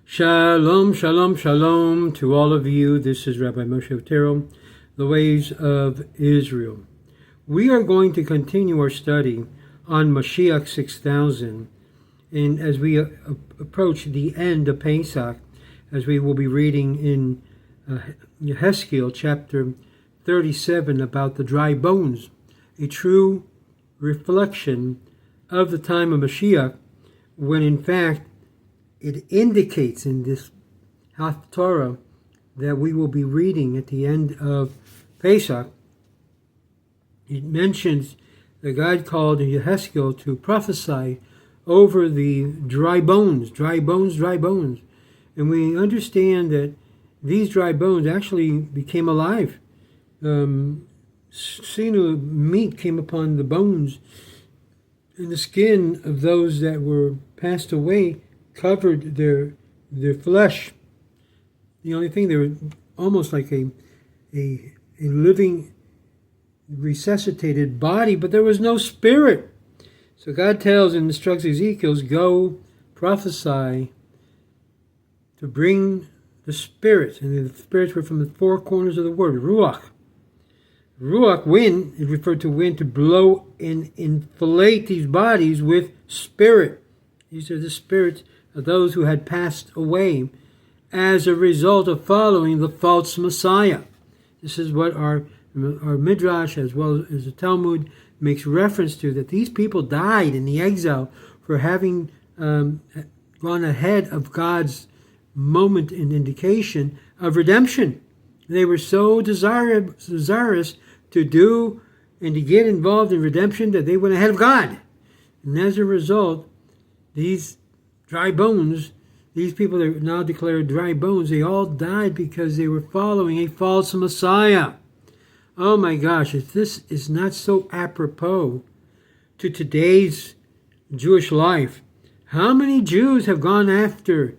Shalom, shalom, shalom to all of you. This is Rabbi Moshe Otero, The Ways of Israel. We are going to continue our study on Mashiach 6000. And as we approach the end of Pesach, as we will be reading in Yecheziel chapter 37 about the dry bones, a true reflection of the time of Mashiach, when in fact it indicates in this Torah that we will be reading at the end of Pesach. It mentions that God called Yecheziel to prophesy over the dry bones, dry bones, dry bones. And we understand that these dry bones actually became alive. Sinu meat came upon the bones, and the skin of those that were passed away covered their flesh. The only thing, they were almost like a living, resuscitated body, but there was no spirit. So God tells and instructs Ezekiel, go prophesy to bring the spirits, and the spirits were from the four corners of the word, Ruach. Ruach, wind, is referred to wind, to blow and inflate these bodies with spirit. These are the spirits of those who had passed away as a result of following the false Messiah. This is what our Midrash, as well as the Talmud, makes reference to, that these people died in the exile for having gone ahead of God's moment and indication of redemption. They were so desirous to do and to get involved in redemption that they went ahead of God. And as a result, these dry bones, these people that are now declared dry bones, they all died because they were following a false Messiah. Oh my gosh, if this is not so apropos to today's Jewish life, how many Jews have gone after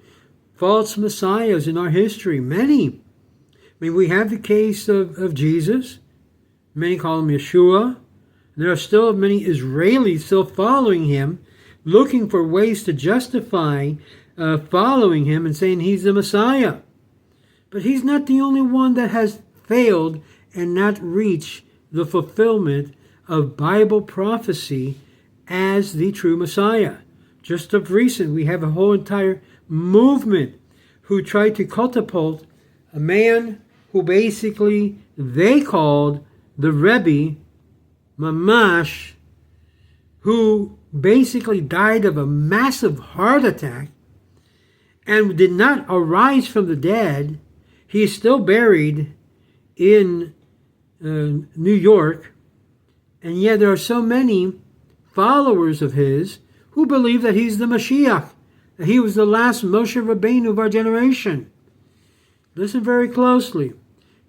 false messiahs in our history? Many. I mean, we have the case of Jesus. Many call him Yeshua. There are still many Israelis still following him, looking for ways to justify following him and saying he's the Messiah. But he's not the only one that has failed and not reached the fulfillment of Bible prophecy as the true Messiah. Just of recent, we have a whole entire movement who tried to catapult a man who basically they called the Rebbe, Mamash, who basically died of a massive heart attack and did not arise from the dead. He is still buried in New York, and yet there are so many followers of his who believe that he's the Mashiach, that he was the last Moshe Rabbeinu of our generation. Listen very closely.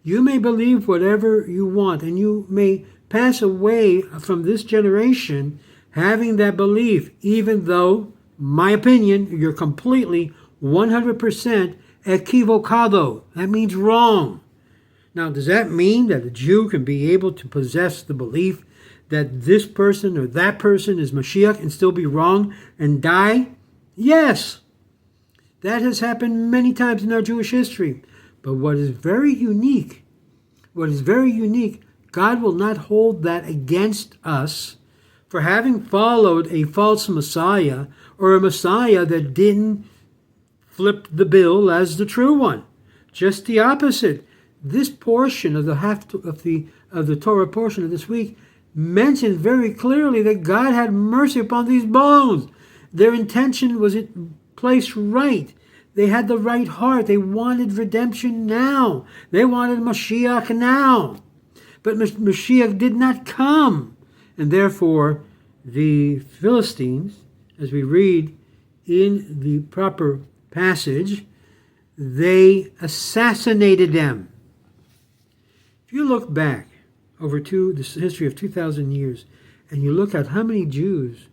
You may believe whatever you want, and you may pass away from this generation having that belief, even though, my opinion, you're completely 100% equivocado. That means wrong. Now, does that mean that a Jew can be able to possess the belief that this person or that person is Mashiach and still be wrong and die? Yes. That has happened many times in our Jewish history. But what is very unique, God will not hold that against us for having followed a false Messiah or a Messiah that didn't flip the bill as the true one. Just the opposite. This portion of the Torah portion of this week mentions very clearly that God had mercy upon these bones. Their intention was placed right. They had the right heart. They wanted redemption now. They wanted Mashiach now. But Mashiach did not come. And therefore, the Philistines, as we read in the proper passage, they assassinated them. If you look back over the history of 2,000 years, and you look at how many Jews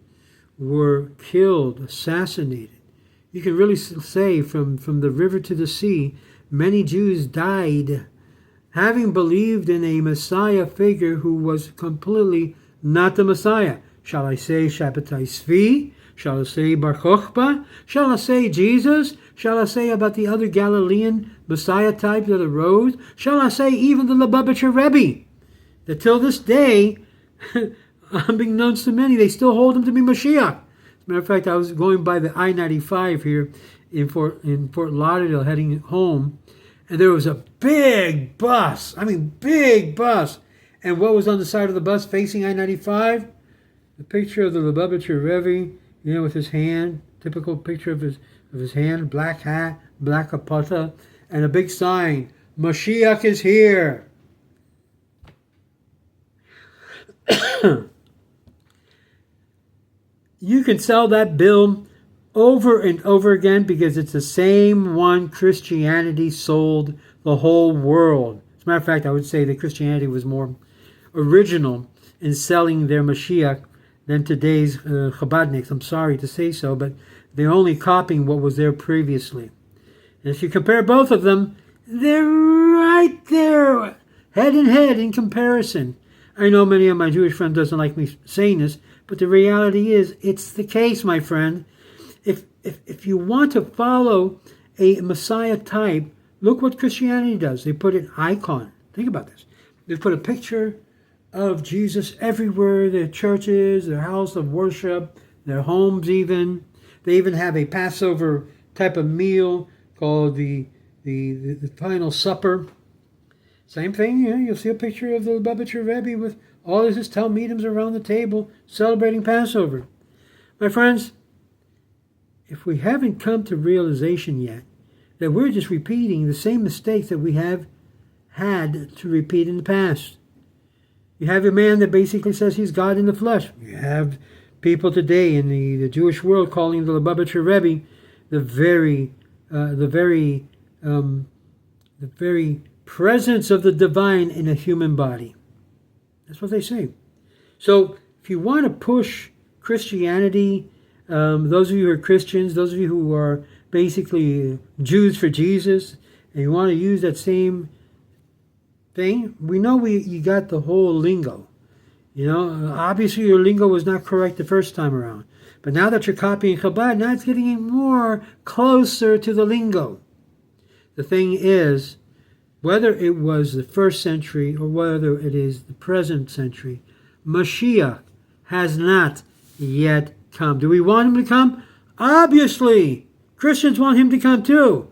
were killed, assassinated, you can really say from the river to the sea, many Jews died having believed in a Messiah figure who was completely not the Messiah. Shall I say Shabbatai Tzvi? Shall I say Bar Kokhba? Shall I say Jesus? Shall I say about the other Galilean Messiah type that arose? Shall I say even the Lubavitcher Rebbe? That till this day, unbeknownst to many, they still hold him to be Mashiach. As a matter of fact, I was going by the I-95 here in Fort Lauderdale heading home, and there was a big bus. I mean, big bus. And what was on the side of the bus facing I-95? The picture of the Lubavitcher Rebbe, with his hand, typical picture of his hand, black hat, black kapota, and a big sign, Mashiach is here. You can sell that bill over and over again because it's the same one Christianity sold the whole world. As a matter of fact, I would say that Christianity was more original in selling their Mashiach than today's Chabadniks. I'm sorry to say so, but they're only copying what was there previously. And if you compare both of them, they're right there, head in head in comparison. I know many of my Jewish friends doesn't like me saying this, but the reality is, it's the case, my friend. If you want to follow a Messiah type, look what Christianity does. They put an icon. Think about this. They put a picture of Jesus everywhere, their churches, their house of worship, their homes even. They even have a Passover type of meal called the Final Supper. Same thing, you'll see a picture of the Lubavitcher Rebbe with all of his Talmidim around the table celebrating Passover. My friends, if we haven't come to realization yet that we're just repeating the same mistakes that we have had to repeat in the past. You have a man that basically says he's God in the flesh. You have people today in the Jewish world calling the Lubavitcher Rebbe the very presence of the divine in a human body. That's what they say. So if you want to push Christianity, those of you who are Christians, those of you who are basically Jews for Jesus, and you want to use that same thing, we know you got the whole lingo. Obviously your lingo was not correct the first time around. But now that you're copying Chabad, now it's getting more closer to the lingo. The thing is, whether it was the first century or whether it is the present century, Mashiach has not yet come. Do we want him to come? Obviously. Christians want him to come too.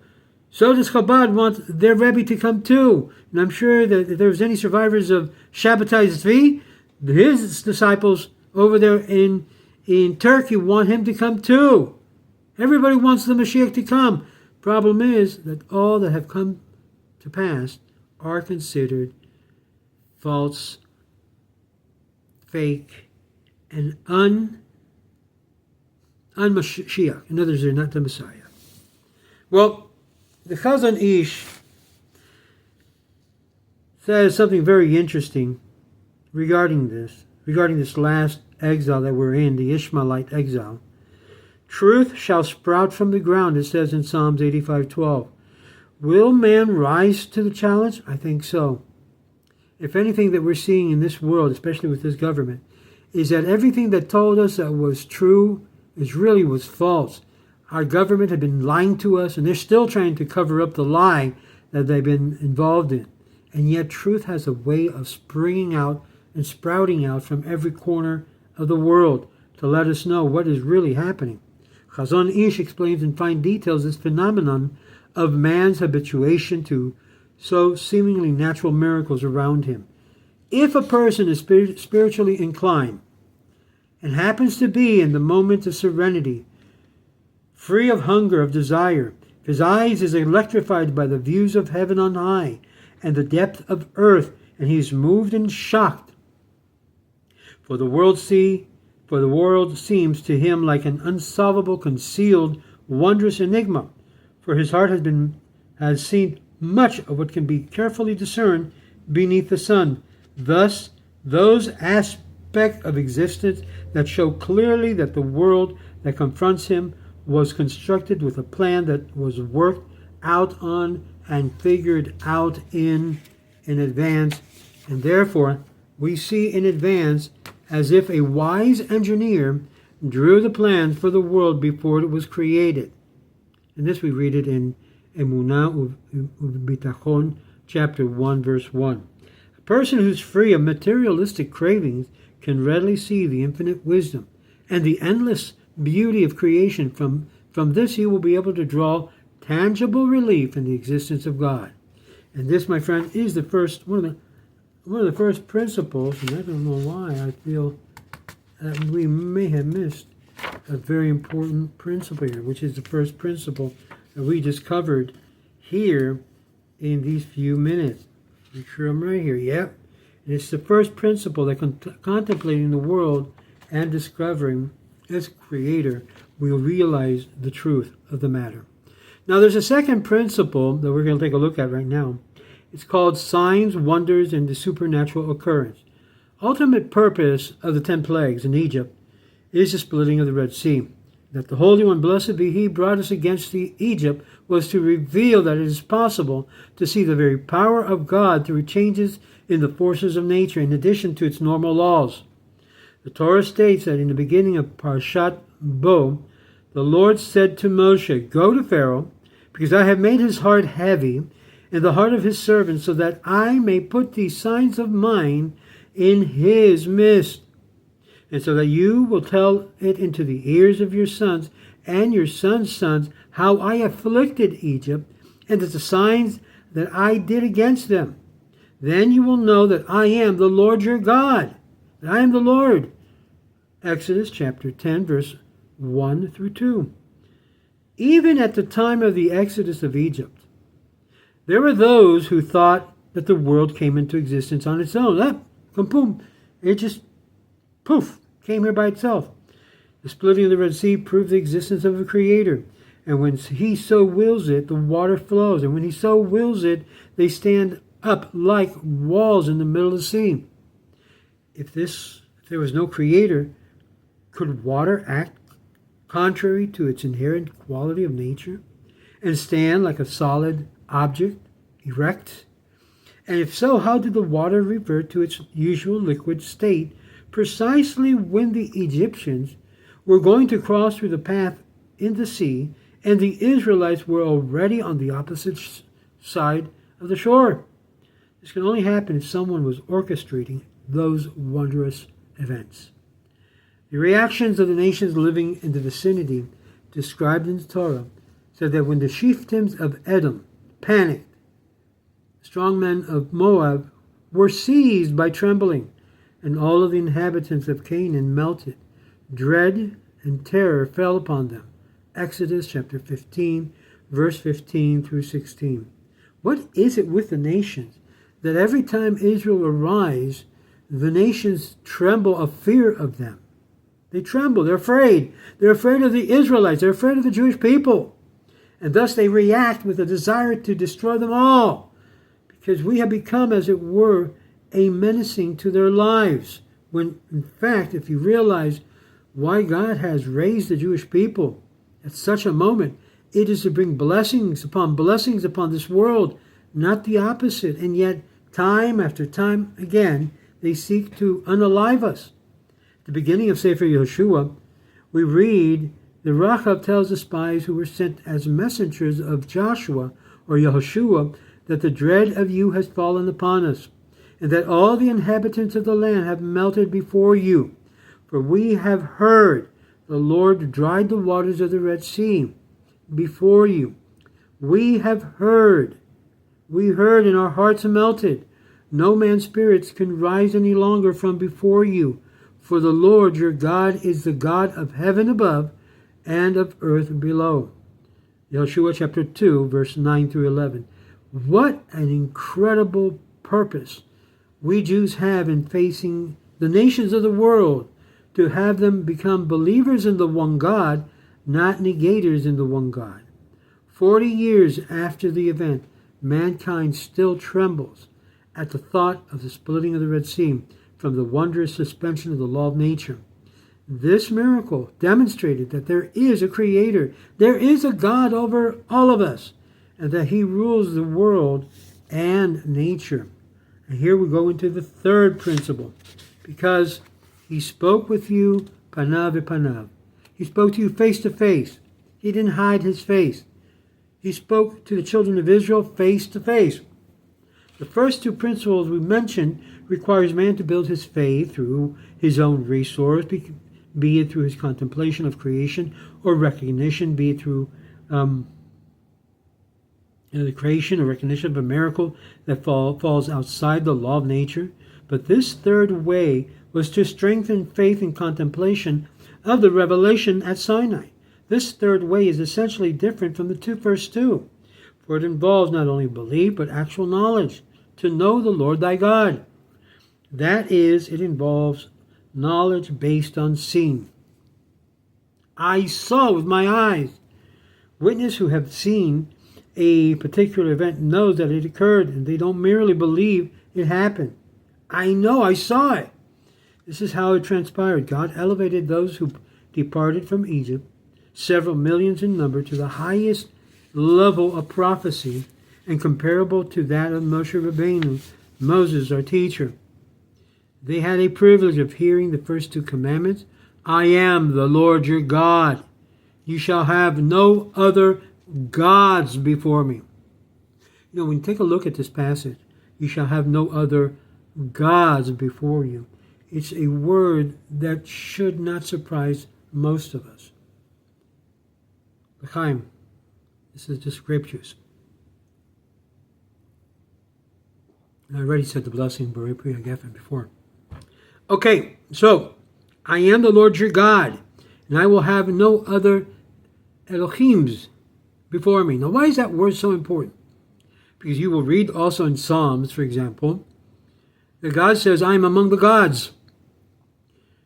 So does Chabad want their Rebbe to come too. And I'm sure that if there's any survivors of Shabbatai Zvi, his disciples over there in Turkey want him to come too. Everybody wants the Mashiach to come. Problem is that all that have come to pass are considered false, fake, and un-Mashiach. In other words, they're not the Messiah. Well, the Chazon Ish says something very interesting regarding this last exile that we're in, the Ishmaelite exile. Truth shall sprout from the ground, it says in Psalms 85:12. Will man rise to the challenge? I think so. If anything that we're seeing in this world, especially with this government, is that everything that told us that was true was false. Our government had been lying to us, and they're still trying to cover up the lie that they've been involved in. And yet truth has a way of springing out and sprouting out from every corner of the world to let us know what is really happening. Chazon Ish explains in fine details this phenomenon of man's habituation to so seemingly natural miracles around him. If a person is spiritually inclined and happens to be in the moment of serenity, free of hunger, of desire, if his eyes is electrified by the views of heaven on high and the depth of earth, and he is moved and shocked, for the world seems to him like an unsolvable, concealed, wondrous enigma, for his heart has seen much of what can be carefully discerned beneath the sun. Thus, those aspects of existence that show clearly that the world that confronts him was constructed with a plan that was worked out on and figured out in advance, and therefore we see in advance as if a wise engineer drew the plans for the world before it was created. And this we read it in Emunah Ubitachon, chapter 1, verse 1. A person who's free of materialistic cravings can readily see the infinite wisdom and the endless beauty of creation. From this he will be able to draw tangible relief in the existence of God. And this, my friend, is the first one of the first principles, and I don't know why I feel that we may have missed a very important principle here, which is the first principle that we just covered here in these few minutes. Make sure I'm right here. Yep. And it's the first principle that contemplating the world and discovering its creator will realize the truth of the matter. Now there's a second principle that we're going to take a look at right now. It's called signs, wonders, and the supernatural occurrence. Ultimate purpose of the 10 plagues in Egypt is the splitting of the Red Sea. That the Holy One, blessed be He, brought us against Egypt was to reveal that it is possible to see the very power of God through changes in the forces of nature in addition to its normal laws. The Torah states that in the beginning of Parshat Bo, the Lord said to Moshe, "Go to Pharaoh, because I have made his heart heavy, and the heart of his servants, so that I may put these signs of mine in his midst, and so that you will tell it into the ears of your sons and your sons' sons how I afflicted Egypt, and that the signs that I did against them. Then you will know that I am the Lord your God, that I am the Lord." Exodus chapter 10, verse 1 through 2. Even at the time of the exodus of Egypt, there were those who thought that the world came into existence on its own. Boom, it just, poof, came here by itself. The splitting of the Red Sea proved the existence of a creator. And when he so wills it, the water flows. And when he so wills it, they stand up like walls in the middle of the sea. If there was no creator, could water act contrary to its inherent quality of nature and stand like a solid object, erect? And if so, how did the water revert to its usual liquid state precisely when the Egyptians were going to cross through the path in the sea and the Israelites were already on the opposite side of the shore? This can only happen if someone was orchestrating those wondrous events. The reactions of the nations living in the vicinity described in the Torah said that when the chieftains of Edom panicked, the strong men of Moab were seized by trembling, and all of the inhabitants of Canaan melted. Dread and terror fell upon them. Exodus chapter 15, verse 15 through 16. What is it with the nations that every time Israel arrives, the nations tremble of fear of them? They tremble. They're afraid. They're afraid of the Israelites. They're afraid of the Jewish people. And thus they react with a desire to destroy them all, because we have become, as it were, a menacing to their lives. When, in fact, if you realize why God has raised the Jewish people at such a moment, it is to bring blessings upon this world, not the opposite. And yet, time after time again, they seek to unalive us. At the beginning of Sefer Yehoshua, we read the Rachav tells the spies who were sent as messengers of Joshua or Yehoshua that the dread of you has fallen upon us, and that all the inhabitants of the land have melted before you. For we have heard the Lord dried the waters of the Red Sea before you. We have heard. We heard, and our hearts are melted. No man's spirits can rise any longer from before you. For the Lord your God is the God of heaven above and of earth below. Yehoshua chapter 2, verse 9 through 11. What an incredible purpose we Jews have in facing the nations of the world, to have them become believers in the one God, not negators in the one God. 40 years after the event, mankind still trembles at the thought of the splitting of the Red Sea from the wondrous suspension of the law of nature. This miracle demonstrated that there is a creator, there is a God over all of us, and that he rules the world and nature. And here we go into the third principle. Because he spoke with you panav v'panav. He spoke to you face to face. He didn't hide his face. He spoke to the children of Israel face to face. The first two principles we mentioned requires man to build his faith through his own resource, be it through his contemplation of creation or recognition, be it through the creation or recognition of a miracle that falls outside the law of nature. But this third way was to strengthen faith in contemplation of the revelation at Sinai. This third way is essentially different from the first two, for it involves not only belief but actual knowledge, to know the Lord thy God. That is, it involves knowledge based on seeing. I saw with my eyes. Witnesses who have seen a particular event knows that it occurred, and they don't merely believe it happened. I know, I saw it. This is how it transpired. God elevated those who departed from Egypt, several millions in number, to the highest level of prophecy and comparable to that of Moshe Rabbeinu, Moses, our teacher. They had a privilege of hearing the first two commandments. I am the Lord your God. You shall have no other gods before me. When you take a look at this passage, you shall have no other gods before you. It's a word that should not surprise most of us. L'chaim, this is just grape juice. I already said the blessing, B'rei Pri Hagafen before. Okay, so, I am the Lord your God, and I will have no other Elohims before me. Now, why is that word so important? Because you will read also in Psalms, for example, that God says, I am among the gods.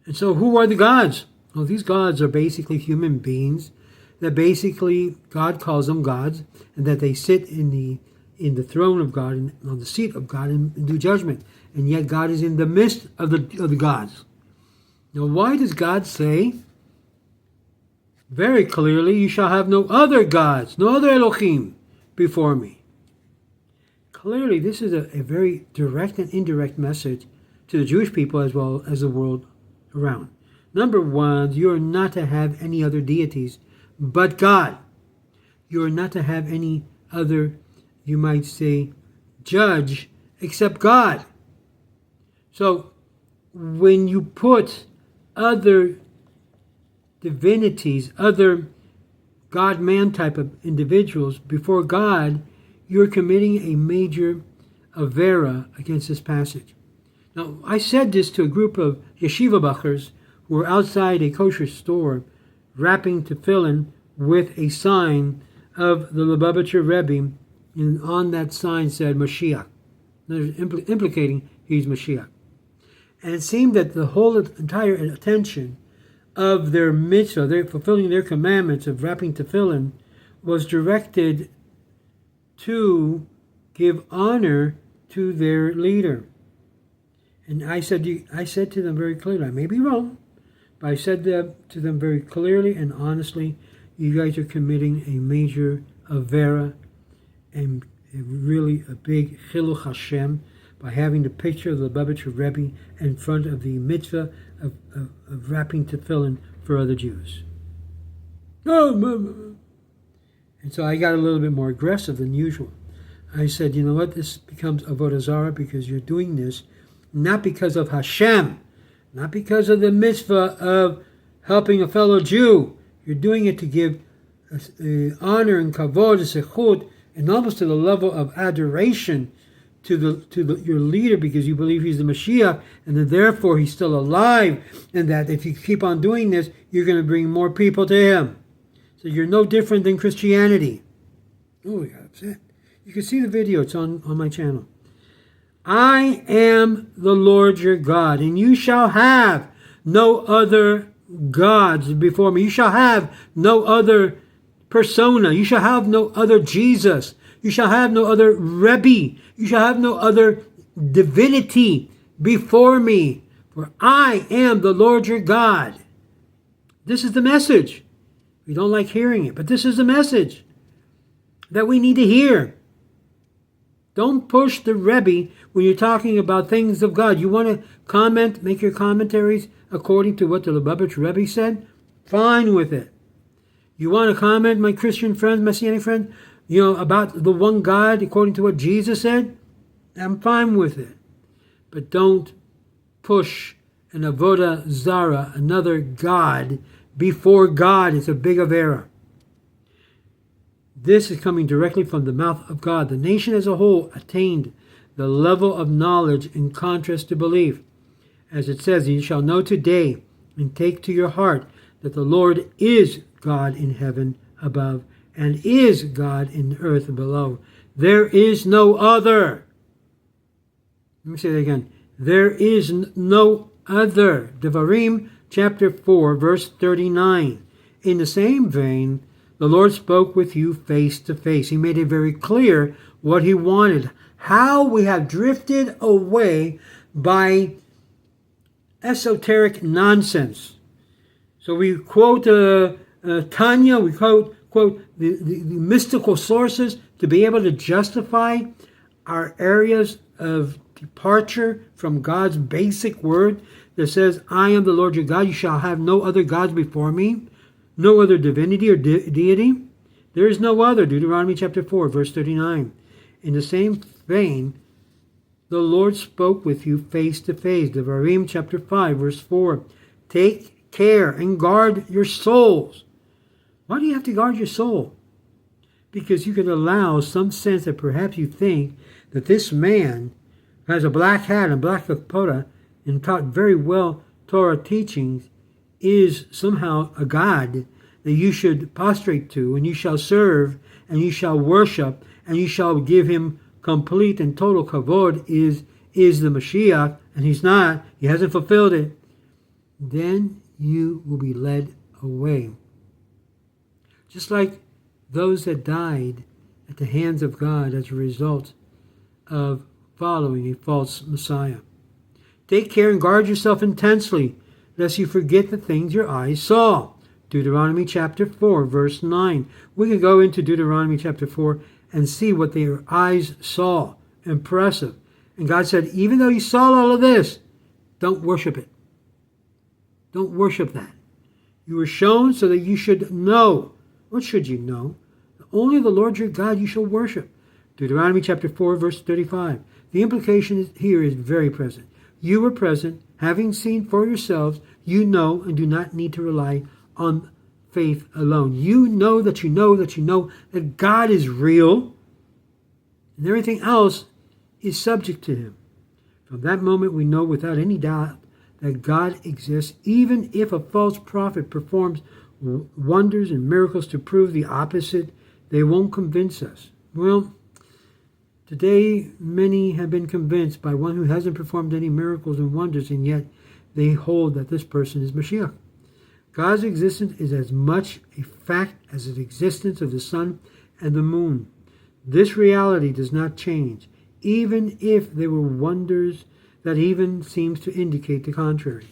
And so, who are the gods? Well, these gods are basically human beings, that basically God calls them gods, and that they sit in the throne of God, on the seat of God, and do judgment. And yet God is in the midst of the gods. Now, why does God say very clearly, you shall have no other gods, no other Elohim before me? Clearly, this is a very direct and indirect message to the Jewish people as well as the world around. Number one, you are not to have any other deities but God. You are not to have any other, you might say, judge except God. So, when you put other divinities, other God-man type of individuals before God, you're committing a major avera against this passage. Now, I said this to a group of yeshiva bachers who were outside a kosher store wrapping tefillin with a sign of the Lubavitcher Rebbe, and on that sign said Mashiach, implicating he's Mashiach. And it seemed that the whole entire attention of their mitzvah, their fulfilling their commandments of wrapping tefillin, was directed to give honor to their leader. And I said to them very clearly, I may be wrong, but I said to them very clearly and honestly, you guys are committing a major avera and really a big chiluch Hashem by having the picture of the Lubavitcher Rebbe in front of the mitzvah of wrapping tefillin for other Jews. And so I got a little bit more aggressive than usual. I said, you know what, this becomes avodah zarah because you're doing this not because of Hashem, not because of the mitzvah of helping a fellow Jew. You're doing it to give honor and kavod, sechut, and almost to the level of adoration to your leader because you believe he's the Mashiach, and that therefore he's still alive, and that if you keep on doing this, you're going to bring more people to him. So you're no different than Christianity. Oh, I got upset. You can see the video. It's on my channel. I am the Lord your God, and you shall have no other gods before me. You shall have no other persona. You shall have no other Jesus. You shall have no other Rebbe. You shall have no other divinity before me. For I am the Lord your God. This is the message. We don't like hearing it, but this is the message that we need to hear. Don't push the Rebbe when you're talking about things of God. You want to comment, make your commentaries according to what the Lubavitch Rebbe said? Fine with it. You want to comment, my Christian friends, Messianic friends, about the one God according to what Jesus said? I'm fine with it. But don't push an avodah zara, another God, before God. It's a big error. This is coming directly from the mouth of God. The nation as a whole attained the level of knowledge in contrast to belief. As it says, you shall know today and take to your heart that the Lord is God in heaven above and is God in earth below. There is no other. Let me say that again. There is no other. Devarim chapter 4, verse 39. In the same vein, the Lord spoke with you face to face. He made it very clear what he wanted. How we have drifted away by esoteric nonsense. So we quote Tanya, we quote the mystical sources to be able to justify our areas of departure from God's basic word that says, I am the Lord your God, you shall have no other gods before me, no other divinity or deity. There is no other. Deuteronomy chapter 4, verse 39. In the same vein, the Lord spoke with you face to face. Devarim chapter 5, verse 4. Take care and guard your souls. Why do you have to guard your soul? Because you can allow some sense that perhaps you think that this man who has a black hat and black kapota and taught very well Torah teachings is somehow a God that you should prostrate to, and you shall serve, and you shall worship, and you shall give him complete and total kavod is the Mashiach, and he's not, he hasn't fulfilled it, then you will be led away. Just like those that died at the hands of God as a result of following a false Messiah. Take care and guard yourself intensely, lest you forget the things your eyes saw. Deuteronomy chapter 4, verse 9. We can go into Deuteronomy chapter 4 and see what their eyes saw. Impressive. And God said, even though you saw all of this, don't worship it. Don't worship that. You were shown so that you should know. What should you know? Only the Lord your God you shall worship. Deuteronomy chapter 4, verse 35. The implication here is very present. You were present, having seen for yourselves, you know, and do not need to rely on faith alone. You know that you know that you know that God is real, and everything else is subject to him. From that moment we know without any doubt that God exists, even if a false prophet performs wonders and miracles to prove the opposite, they won't convince us. Well, today many have been convinced by one who hasn't performed any miracles and wonders, and yet they hold that this person is Mashiach. God's existence is as much a fact as the existence of the sun and the moon. This reality does not change, even if there were wonders that even seems to indicate the contrary.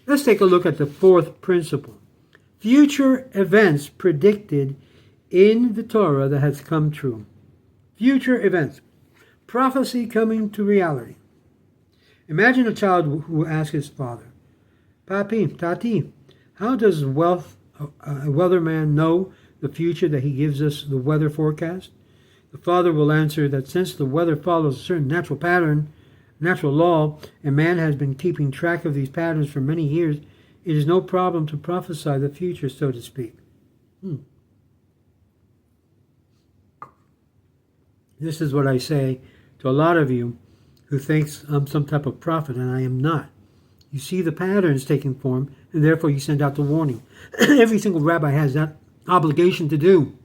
Let's take a look at the fourth principle. Future events predicted in the Torah that has come true. Future events. Prophecy coming to reality. Imagine a child who asks his father, Papi, Tati, how does a weatherman know the future that he gives us the weather forecast? The father will answer that since the weather follows a certain natural pattern, natural law, and man has been keeping track of these patterns for many years, it is no problem to prophesy the future, so to speak. This is what I say to a lot of you who thinks I'm some type of prophet, and I am not. You see the patterns taking form, and therefore you send out the warning. Every single rabbi has that obligation to do.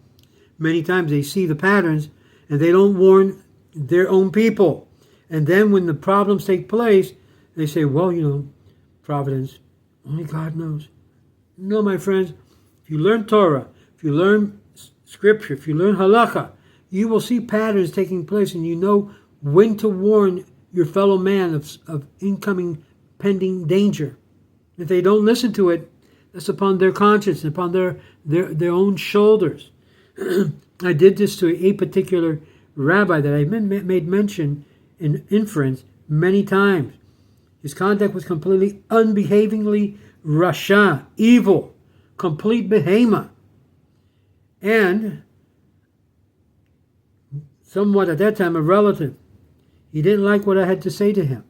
Many times they see the patterns, and they don't warn their own people. And then when the problems take place, they say, well, providence, only God knows. No, my friends, if you learn Torah, if you learn Scripture, if you learn Halakha, you will see patterns taking place, and you know when to warn your fellow man of incoming pending danger. If they don't listen to it, that's upon their conscience, upon their own shoulders. I did this to a particular rabbi that I made mention in inference many times. His conduct was completely unbehavingly rasha, evil, complete behemoth, and somewhat at that time a relative. He didn't like what I had to say to him,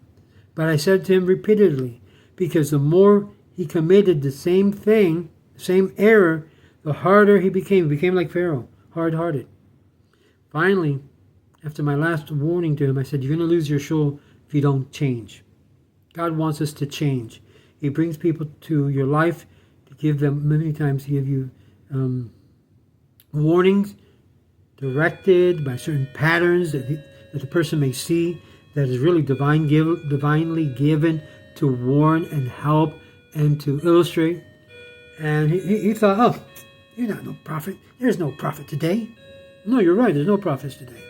but I said to him repeatedly, because the more he committed the same thing, the same error, the harder he became. He became like Pharaoh, hard-hearted. Finally, after my last warning to him, I said, you're going to lose your shul if you don't change. God wants us to change. He brings people to your life to give them, many times, to give you warnings, directed by certain patterns that the person may see, that is really divinely given to warn and help and to illustrate. And he thought, oh, you're not no prophet. There's no prophet today. No, you're right. There's no prophets today.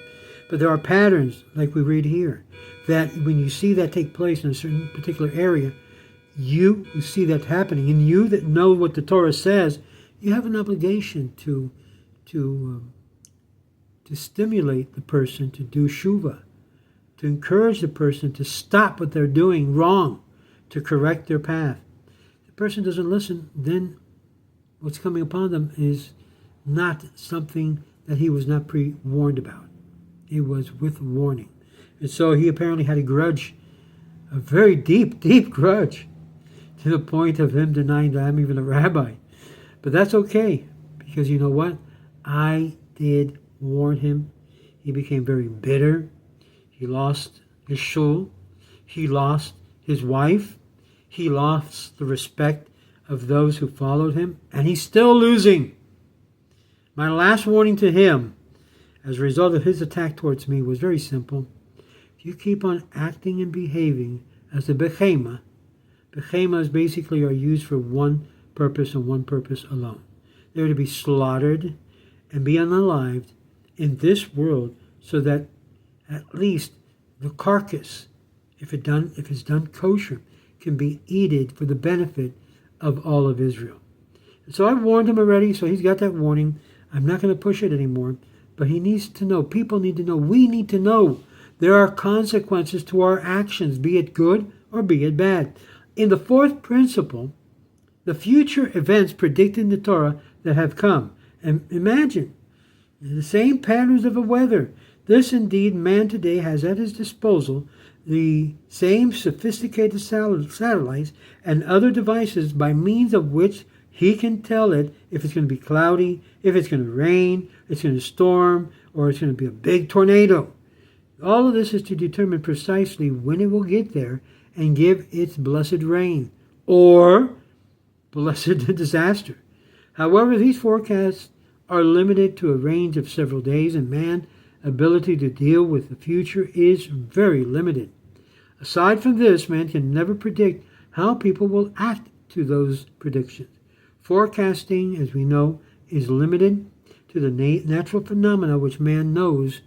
But there are patterns, like we read here, that when you see that take place in a certain particular area, you who see that happening, and you that know what the Torah says, you have an obligation to stimulate the person to do shuvah, to encourage the person to stop what they're doing wrong, to correct their path. If the person doesn't listen, then what's coming upon them is not something that he was not pre-warned about. It was with warning. And so he apparently had a grudge, a very deep, deep grudge, to the point of him denying that I'm even a rabbi. But that's okay, because you know what? I did warn him. He became very bitter. He lost his shul. He lost his wife. He lost the respect of those who followed him. And he's still losing. My last warning to him, as a result of his attack towards me, was very simple. If you keep on acting and behaving as a behemoth basically are used for one purpose and one purpose alone. They're to be slaughtered and be unalived in this world, so that at least the carcass, if it's done kosher, can be eaten for the benefit of all of Israel. And so I warned him already, so he's got that warning. I'm not going to push it anymore, but he needs to know, people need to know, we need to know there are consequences to our actions, be it good or be it bad. In the fourth principle, the future events predicted in the Torah that have come. And imagine, the same patterns of the weather. This indeed, man today has at his disposal the same sophisticated satellites and other devices by means of which he can tell it if it's going to be cloudy, if it's going to rain, it's going to storm, or it's going to be a big tornado. All of this is to determine precisely when it will get there and give its blessed rain or blessed disaster. However, these forecasts are limited to a range of several days, and man's ability to deal with the future is very limited. Aside from this, man can never predict how people will act to those predictions. Forecasting, as we know, is limited to the natural phenomena which man knows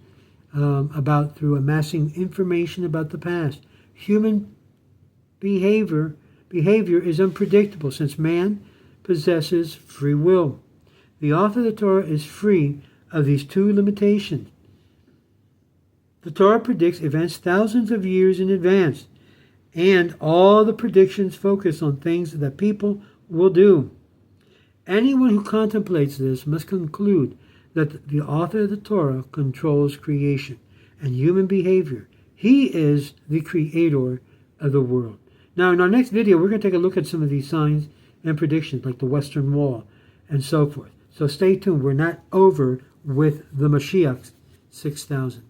about through amassing information about the past. Human behavior is unpredictable, since man possesses free will. The author of the Torah is free of these two limitations. The Torah predicts events thousands of years in advance, and all the predictions focus on things that people will do. Anyone who contemplates this must conclude that the author of the Torah controls creation and human behavior. He is the creator of the world. Now, in our next video, we're going to take a look at some of these signs and predictions, like the Western Wall and so forth. So stay tuned. We're not over with the Mashiach 6,000.